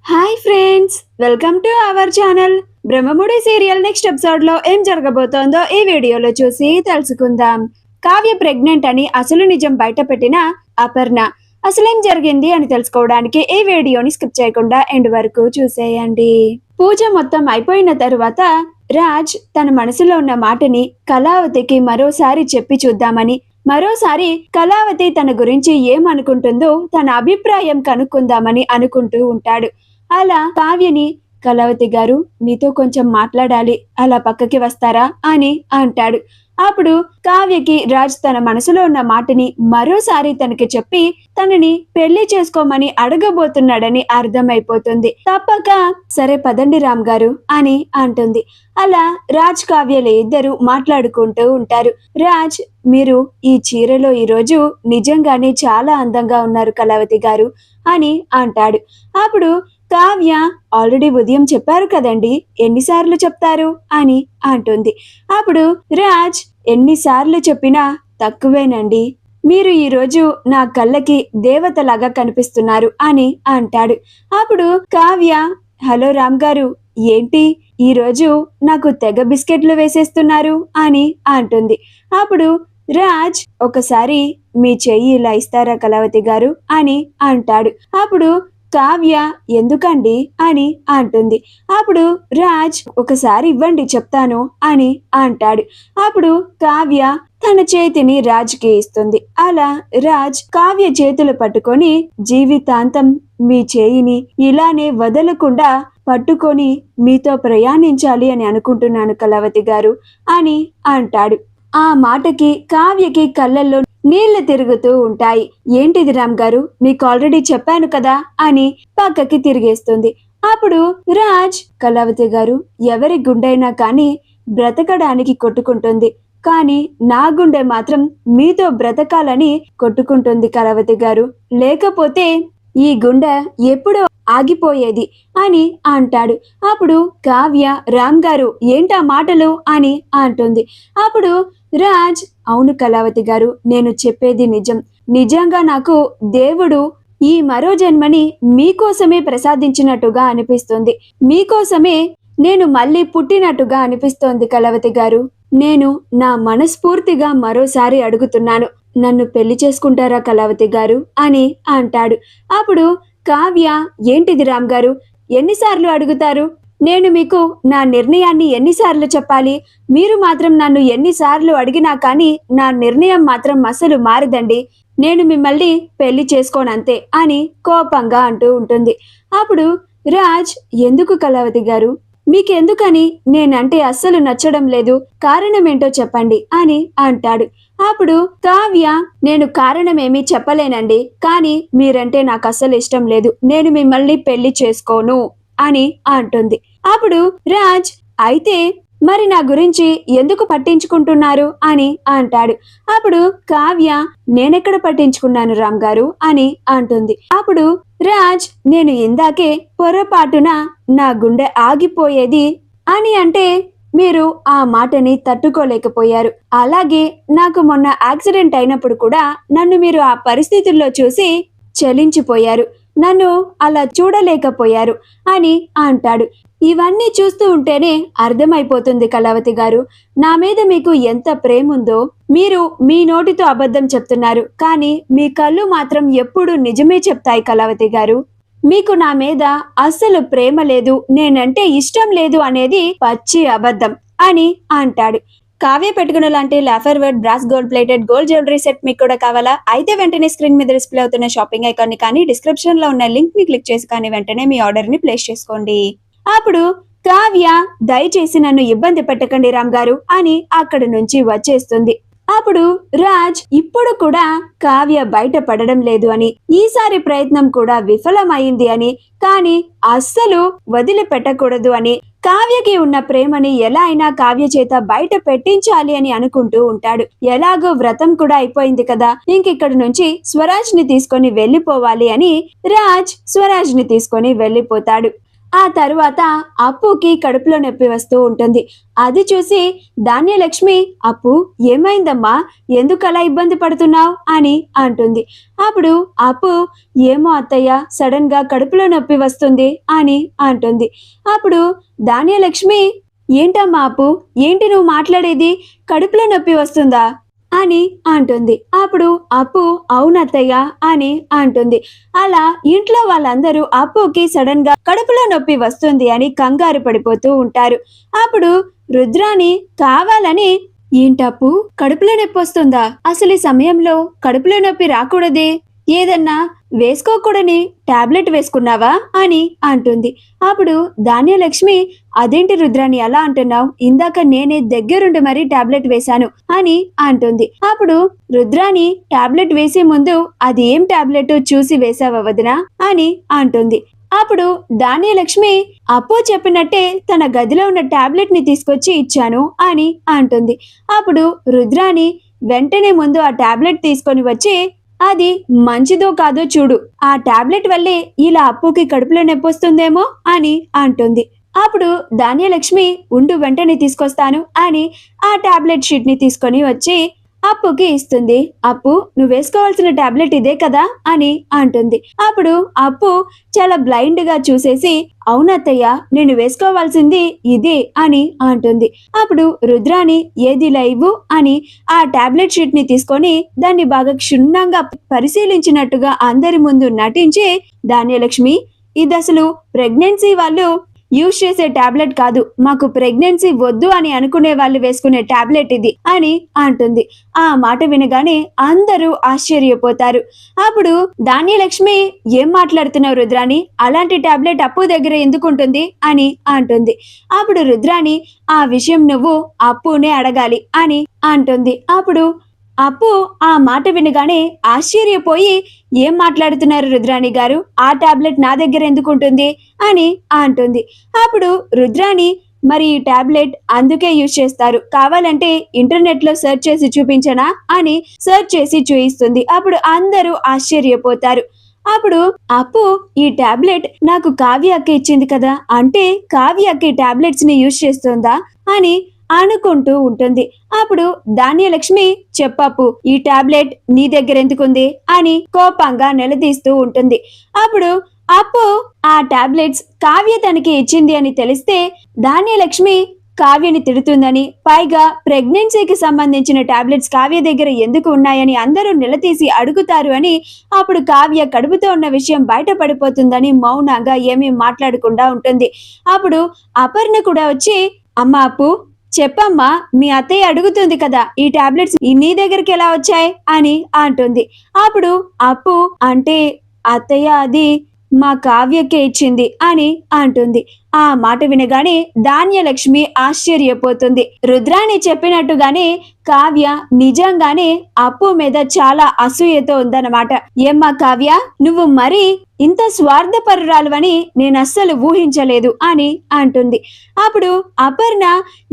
Hi friends, welcome to our channel. Brahmamudi serial next episode లో ఏం జరగబోతోందో ఈ వీడియోలో చూసి తెలుసుకుందాం. కావ్య ప్రెగ్నెంట్ అని అసలు నిజం బయటపెట్టిన అపర్ణ అసలేం జరిగింది అని తెలుసుకోవడానికి ఈ వీడియోని స్కిప్ చేయకుండా ఎండ్ వరకు చూసేయండి. పూజ మొత్తం అయిపోయిన తరువాత రాజ్ తన మనసులో ఉన్న మాటని కళావతికి మరోసారి చెప్పి చూద్దామని, మరోసారి కళావతి తన గురించి ఏమనుకుంటుందో తన అభిప్రాయం కనుక్కుందామని అనుకుంటూ ఉంటాడు. అలా కావ్యని, కళావతి గారు మీతో కొంచెం మాట్లాడాలి, అలా పక్కకి వస్తారా అని అంటాడు. అప్పుడు కావ్యకి రాజ్ తన మనసులో ఉన్న మాటని మరోసారి తనకి చెప్పి తనని పెళ్లి చేసుకోమని అడగబోతున్నాడని అర్థమైపోతుంది. తప్పక సరే పదండి రామ్ గారు అని అంటుంది. అలా రాజ్ కావ్యలు ఇద్దరు మాట్లాడుకుంటూ ఉంటారు. రాజ్, మీరు ఈ చీరలో ఈరోజు నిజంగానే చాలా అందంగా ఉన్నారు కళావతి గారు అని అంటాడు. అప్పుడు కావ్య, ఆల్రెడీ ఉదయం చెప్పారు కదండి, ఎన్నిసార్లు చెప్తారు అని అంటుంది. అప్పుడు రాజ్, ఎన్నిసార్లు చెప్పినా తక్కువేనండి, మీరు ఈరోజు నా కళ్ళకి దేవతలాగా కనిపిస్తున్నారు అని అంటాడు. అప్పుడు కావ్య, హలో రామ్ గారు, ఏంటి ఈరోజు నాకు తెగ బిస్కెట్లు వేసేస్తున్నారు అని అంటుంది. అప్పుడు రాజ్, ఒకసారి మీ చెయ్యి ఇలా ఇస్తారా కళావతి గారు అని అంటాడు. అప్పుడు కావ్య, ఎందుకండి అని అంటుంది. అప్పుడు రాజ్, ఒకసారి ఇవ్వండి చెప్తాను అని అంటాడు. అప్పుడు కావ్య తన చేతిని రాజ్కి ఇస్తుంది. అలా రాజ్ కావ్య చేతులు పట్టుకొని, జీవితాంతం మీ చేయిని ఇలానే వదలకుండా పట్టుకొని మీతో ప్రయాణించాలి అని అనుకుంటున్నాను కళావతి గారు అని అంటాడు. ఆ మాటకి కావ్యకి కళ్ళల్లో నీళ్లు తిరుగుతూ ఉంటాయి. ఏంటిది రామ్ గారు, మీకు ఆల్రెడీ చెప్పాను కదా అని పక్కకి తిరిగేస్తుంది. అప్పుడు రాజ్, కళావతి గారు, ఎవరి గుండెైనా కానీ బ్రతకడానికి కొట్టుకుంటుంది, కానీ నా గుండె మాత్రం మీతో బ్రతకాలని కొట్టుకుంటుంది కళావతి గారు, లేకపోతే ఈ గుండె ఎప్పుడో ఆగిపోయేది అని అంటాడు. అప్పుడు కావ్య, రామ్ గారు ఏంటా మాటలు అని అంటుంది. అప్పుడు రాజ్, అవును కళావతి గారు, నేను చెప్పేది నిజం. నిజంగా నాకు దేవుడు ఈ మరో జన్మని మీకోసమే ప్రసాదించినట్టుగా అనిపిస్తుంది. మీకోసమే నేను మళ్ళీ పుట్టినట్టుగా అనిపిస్తోంది కళావతి గారు. నేను నా మనస్ఫూర్తిగా మరోసారి అడుగుతున్నాను, నన్ను పెళ్లి చేసుకుంటారా కళావతి గారు అని అంటాడు. అప్పుడు కావ్య, ఏంటిది రామ్ గారు, ఎన్నిసార్లు అడుగుతారు? నేను మీకు నా నిర్ణయాన్ని ఎన్నిసార్లు చెప్పాలి? మీరు మాత్రం నన్ను ఎన్నిసార్లు అడిగినా కానీ నా నిర్ణయం మాత్రం అసలు మారదండి. నేను మిమ్మల్ని పెళ్లి చేసుకోనంతే అని కోపంగా అంటూ ఉంటుంది. అప్పుడు రాజ్, ఎందుకు కళావతి గారు, మీకెందుకని నేనంటే అస్సలు నచ్చడం లేదు, కారణమేంటో చెప్పండి అని అంటాడు. అప్పుడు కావ్య, నేను కారణమేమీ చెప్పలేనండి, కానీ మీరంటే నాకు అస్సలు ఇష్టం లేదు, నేను మిమ్మల్ని పెళ్లి చేసుకోను అని అంటుంది. అప్పుడు రాజ్, అయితే మరి నా గురించి ఎందుకు పట్టించుకుంటున్నారు అని అంటాడు. అప్పుడు కావ్య, నేనెక్కడ పట్టించుకున్నాను రామ్ గారు అని అంటుంది. అప్పుడు రాజ్, నేను ఇందాకే పొరపాటున నా గుండె ఆగిపోయేది అని అంటే మీరు ఆ మాటని తట్టుకోలేకపోయారు. అలాగే నాకు మొన్న యాక్సిడెంట్ అయినప్పుడు కూడా నన్ను మీరు ఆ పరిస్థితుల్లో చూసి చలించిపోయారు, నన్ను అలా చూడలేకపోయారు అని అంటాడు. ఇవన్నీ చూస్తూ ఉంటేనే అర్థమైపోతుంది కళావతి గారు, నా మీద మీకు ఎంత ప్రేమ ఉందో. మీరు మీ నోటితో అబద్ధం చెప్తున్నారు, కానీ మీ కళ్ళు మాత్రం ఎప్పుడూ నిజమే చెప్తాయి కళావతి గారు. మీకు నా మీద అస్సలు ప్రేమ లేదు, నేనంటే ఇష్టం లేదు అనేది పచ్చి అబద్ధం అని అంటాడు. కావ్య పెట్టుకున్న లాంటి laughter word brass gold plated gold jewellery set మీకు కూడా కావాలా? అయితే వెంటనే స్క్రీన్ మీద డిస్ప్లే అవుతున్న షాపింగ్ ఐకాన్ ని కానీ, డిస్క్రిప్షన్ లో ఉన్న లింక్ ని క్లిక్ చేసి కానీ వెంటనే మీ ఆర్డర్ ని ప్లేస్ చేసుకోండి. అప్పుడు కావ్య, దయచేసి నన్ను ఇబ్బంది పెట్టకండి రామ్ గారు అని అక్కడి నుంచి వచ్చేస్తుంది. అప్పుడు రాజ్, ఇప్పుడు కూడా కావ్య బయట పడడం లేదు అని, ఈసారి ప్రయత్నం కూడా విఫలమైంది అని, కానీ అస్సలు వదిలిపెట్టకూడదు అని, కావ్యకి ఉన్న ప్రేమని ఎలా అయినా కావ్య చేత బయట పెట్టించాలి అని అనుకుంటూ ఉంటాడు. ఎలాగో వ్రతం కూడా అయిపోయింది కదా, ఇంకిక్కడి నుంచి స్వరాజ్ ని తీసుకొని వెళ్ళిపోవాలి అని రాజ్ స్వరాజ్ ని తీసుకొని వెళ్ళిపోతాడు. ఆ తరువాత అప్పుకి కడుపులో నొప్పి వస్తూ ఉంటుంది. అది చూసి ధాన్యలక్ష్మి, అప్పు ఏమైందమ్మా, ఎందుకు అలా ఇబ్బంది పడుతున్నావు అని అంటుంది. అప్పుడు అప్పు, ఏమో అత్తయ్య, సడన్ గా కడుపులో నొప్పి వస్తుంది అని అంటుంది. అప్పుడు ధాన్యలక్ష్మి, ఏంటమ్మా అప్పు, ఏంటి నువ్వు మాట్లాడేది, కడుపులో నొప్పి వస్తుందా అని అంటుంది. అప్పుడు అప్పు, అవునత్తయ్య అని అంటుంది. అలా ఇంట్లో వాళ్ళందరూ అప్పుకి సడన్ గా కడుపులో నొప్పి వస్తుంది అని కంగారు పడిపోతూ ఉంటారు. అప్పుడు రుద్రాని కావాలని, ఏంటప్పు, కడుపులో నొప్పి వస్తుందా, అసలు ఈ సమయంలో కడుపులో నొప్పి రాకూడదే, ఏదన్నా వేసుకోకూడని టాబ్లెట్ వేసుకున్నావా అని అంటుంది. అప్పుడు ధాన్యలక్ష్మి, అదేంటి రుద్రాని అలా అంటున్నావు, ఇందాక నేనే దగ్గరుండి మరీ టాబ్లెట్ వేశాను అని అంటుంది. అప్పుడు రుద్రాని టాబ్లెట్ వేసే ముందు అది ఏం టాబ్లెట్ చూసి వేసావా వదినా అని అంటుంది. అప్పుడు ధాన్యలక్ష్మి, అప్పు చెప్పినట్టే తన గదిలో ఉన్న టాబ్లెట్ ని తీసుకొచ్చి ఇచ్చాను అని అంటుంది. అప్పుడు రుద్రాని వెంటనే ముందు ఆ టాబ్లెట్ తీసుకొని వచ్చి, అది మంచిదో కాదో చూడు, ఆ టాబ్లెట్ వల్లే ఇలా అప్పుకి కడుపులో నొప్పి వస్తుందేమో అని అంటుంది. అప్పుడు ధాన్యలక్ష్మి, ఉండు వెంటనే తీసుకొస్తాను అని ఆ టాబ్లెట్ షీట్ ని తీసుకొని వచ్చి అప్పుకి ఇస్తుంది. అప్పు, నువ్వు వేసుకోవాల్సిన టాబ్లెట్ ఇదే కదా అని అంటుంది. అప్పుడు అప్పు చాలా బ్లైండ్ గా చూసేసి, అవునత్తయ్య, నేను వేసుకోవాల్సింది ఇదే అని అంటుంది. అప్పుడు రుద్రాని, ఏది లైవ్ అని ఆ టాబ్లెట్ షీట్ ని తీసుకొని దాన్ని బాగా క్షుణ్ణంగా పరిశీలించినట్టుగా అందరి ముందు నటించి, ధాన్యలక్ష్మి, ఇది అసలు ప్రెగ్నెన్సీ వాళ్ళు యూజ్ చేసే టాబ్లెట్ కాదు, మాకు ప్రెగ్నెన్సీ వద్దు అని అనుకునే వాళ్ళు వేసుకునే టాబ్లెట్ ఇది అని అంటుంది. ఆ మాట వినగానే అందరూ ఆశ్చర్యపోతారు. అప్పుడు ధాన్యలక్ష్మి, ఏం మాట్లాడుతున్నావు రుద్రాని, అలాంటి టాబ్లెట్ అప్పు దగ్గర ఎందుకుంటుంది అని అంటుంది. అప్పుడు రుద్రాని, ఆ విషయం నువ్వు అప్పునే అడగాలి అని అంటుంది. అప్పుడు అప్పు ఆ మాట వినగానే ఆశ్చర్యపోయి, ఏం మాట్లాడుతున్నారు రుద్రాణి గారు, ఆ టాబ్లెట్ నా దగ్గర ఎందుకుంటుంది అని అంటుంది. అప్పుడు రుద్రాణి, మరి ఈ టాబ్లెట్ అందుకే యూజ్ చేస్తారు, కావాలంటే ఇంటర్నెట్ లో సెర్చ్ చేసి చూపించనా అని సెర్చ్ చేసి చూయిస్తుంది. అప్పుడు అందరూ ఆశ్చర్యపోతారు. అప్పుడు అప్పు, ఈ టాబ్లెట్ నాకు కావ్య అక్క ఇచ్చింది కదా, అంటే కావ్య అక్క ఈ టాబ్లెట్స్ ని యూజ్ చేస్తుందా అని అనుకుంటూ ఉంటుంది. అప్పుడు ధాన్యలక్ష్మి, చెప్పప్పు, ఈ టాబ్లెట్ నీ దగ్గర ఎందుకుంది అని కోపంగా నిలదీస్తూ ఉంటుంది. అప్పుడు అప్పు, ఆ టాబ్లెట్స్ కావ్య తనకి ఇచ్చింది అని తెలిస్తే ధాన్యలక్ష్మి కావ్యని తిడుతుందని, పైగా ప్రెగ్నెన్సీకి సంబంధించిన టాబ్లెట్స్ కావ్య దగ్గర ఎందుకు ఉన్నాయని అందరూ నిలదీసి అడుగుతారు అని, అప్పుడు కావ్య కడుపుతో ఉన్న విషయం బయటపడిపోతుందని మౌనంగా ఏమీ మాట్లాడకుండా ఉంటుంది. అప్పుడు అపర్ణ కూడా వచ్చి, అమ్మ అప్పు, చెప్పమ్మా, మీ అత్తయ్య అడుగుతుంది కదా, ఈ టాబ్లెట్స్ నీ దగ్గరికి ఎలా వచ్చాయి అని అంటుంది. అప్పుడు అప్పు, అంటే అత్తయ్య, అది మా కావ్యకే ఇచ్చింది అని అంటుంది. ఆ మాట వినగానే ధాన్యలక్ష్మి ఆశ్చర్యపోతుంది. రుద్రాణి చెప్పినట్టుగానే కావ్య నిజంగానే అప్పు మీద చాలా అసూయతో ఉందన్నమాట. ఏమ్మా కావ్య, నువ్వు మరీ ఇంత స్వార్థపరురాలువని నేను అస్సలు ఊహించలేదు అని అంటుంది. అప్పుడు అపర్ణ,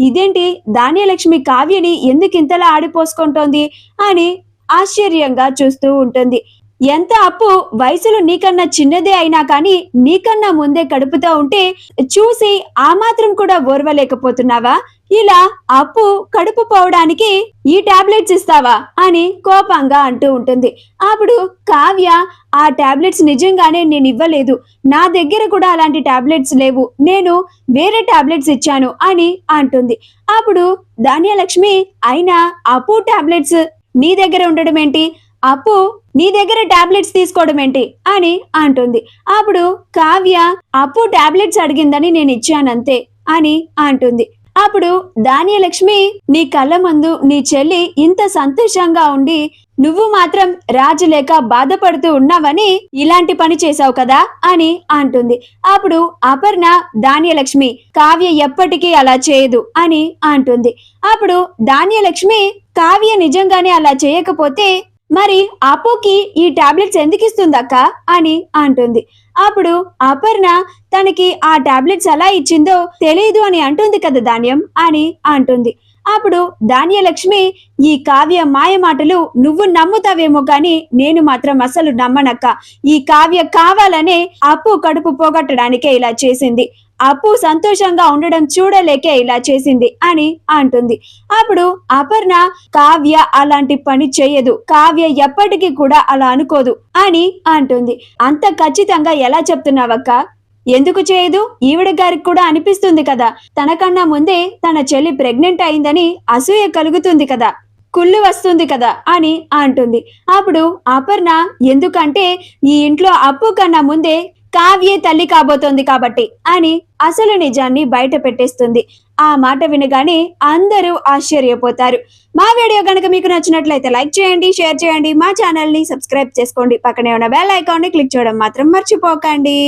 ఇదేంటి, ధాన్యలక్ష్మి కావ్యని ఎందుకు ఇంతలా ఆడిపోసుకుంటోంది అని ఆశ్చర్యంగా చూస్తూ ఉంటుంది. ఎంత అప్పు వయసులో నీకన్నా చిన్నదే అయినా కానీ నీకన్నా ముందే కడుపుతో ఉంటే చూసి ఆ మాత్రం కూడా ఓర్వలేకపోతున్నావా, ఇలా అప్పు కడుపు పోవడానికి ఈ టాబ్లెట్స్ ఇస్తావా అని కోపంగా అంటూ ఉంటుంది. అప్పుడు కావ్య, ఆ టాబ్లెట్స్ నిజంగానే నేను ఇవ్వలేదు, నా దగ్గర కూడా అలాంటి టాబ్లెట్స్ లేవు, నేను వేరే టాబ్లెట్స్ ఇచ్చాను అని అంటుంది. అప్పుడు ధాన్యలక్ష్మి, అయినా అప్పు టాబ్లెట్స్ నీ దగ్గర ఉండడం ఏంటి, అప్పు నీ దగ్గర టాబ్లెట్స్ తీసుకోవడం ఏంటి అని అంటుంది. అప్పుడు కావ్య, అప్పు టాబ్లెట్స్ అడిగిందని నేను ఇచ్చానంతే అని అంటుంది. అప్పుడు ధాన్యలక్ష్మి, నీ కళ్ళ ముందు నీ చెల్లి ఇంత సంతోషంగా ఉండి నువ్వు మాత్రం రాజు లేక బాధపడుతూ ఉన్నావని ఇలాంటి పని చేశావు కదా అని అంటుంది. అప్పుడు అపర్ణ, ధాన్యలక్ష్మి, కావ్య ఎప్పటికీ అలా చేయదు అని అంటుంది. అప్పుడు ధాన్యలక్ష్మి, కావ్య నిజంగానే అలా చేయకపోతే మరి అప్పుకి ఈ టాబ్లెట్స్ ఎందుకు ఇస్తుందక్క అని అంటుంది. అప్పుడు అపర్ణ, తనకి ఆ టాబ్లెట్స్ ఎలా ఇచ్చిందో తెలియదు అని అంటుంది కదా ధాన్యం అని అంటుంది. అప్పుడు ధాన్యలక్ష్మి, ఈ కావ్య మాయ మాటలు నువ్వు నమ్ముతావేమో గాని నేను మాత్రం అసలు నమ్మనక్క. ఈ కావ్య కావాలనే అప్పు కడుపు పోగొట్టడానికే ఇలా చేసింది. అప్పు సంతోషంగా ఉండడం చూడలేకే ఇలా చేసింది అని అంటుంది. అప్పుడు అపర్ణ, కావ్య అలాంటి పని చెయ్యదు, కావ్య ఎప్పటికీ కూడా అలా అనుకోదు అని అంటుంది. అంత ఖచ్చితంగా ఎలా చెప్తున్నావక్క? ఎందుకు చేయదు? ఈవిడ గారికి కూడా అనిపిస్తుంది కదా, తనకన్నా ముందే తన చెల్లి ప్రెగ్నెంట్ అయిందని అసూయ కలుగుతుంది కదా, కుళ్ళు వస్తుంది కదా అని అంటుంది. అప్పుడు అపర్ణ, ఎందుకంటే ఈ ఇంట్లో అప్పు కన్నా ముందే కావ్యే తల్లి కాబోతోంది కాబట్టి అని అసలు నిజాన్ని బయట పెట్టేస్తుంది. ఆ మాట వినగానే అందరూ ఆశ్చర్యపోతారు. మా వీడియో కనుక మీకు నచ్చినట్లయితే లైక్ చేయండి, షేర్ చేయండి, మా ఛానల్ ని సబ్స్క్రైబ్ చేసుకోండి, పక్కనే ఉన్న బెల్ ఐకాన్ ని క్లిక్ చేయడం మాత్రం మర్చిపోకండి.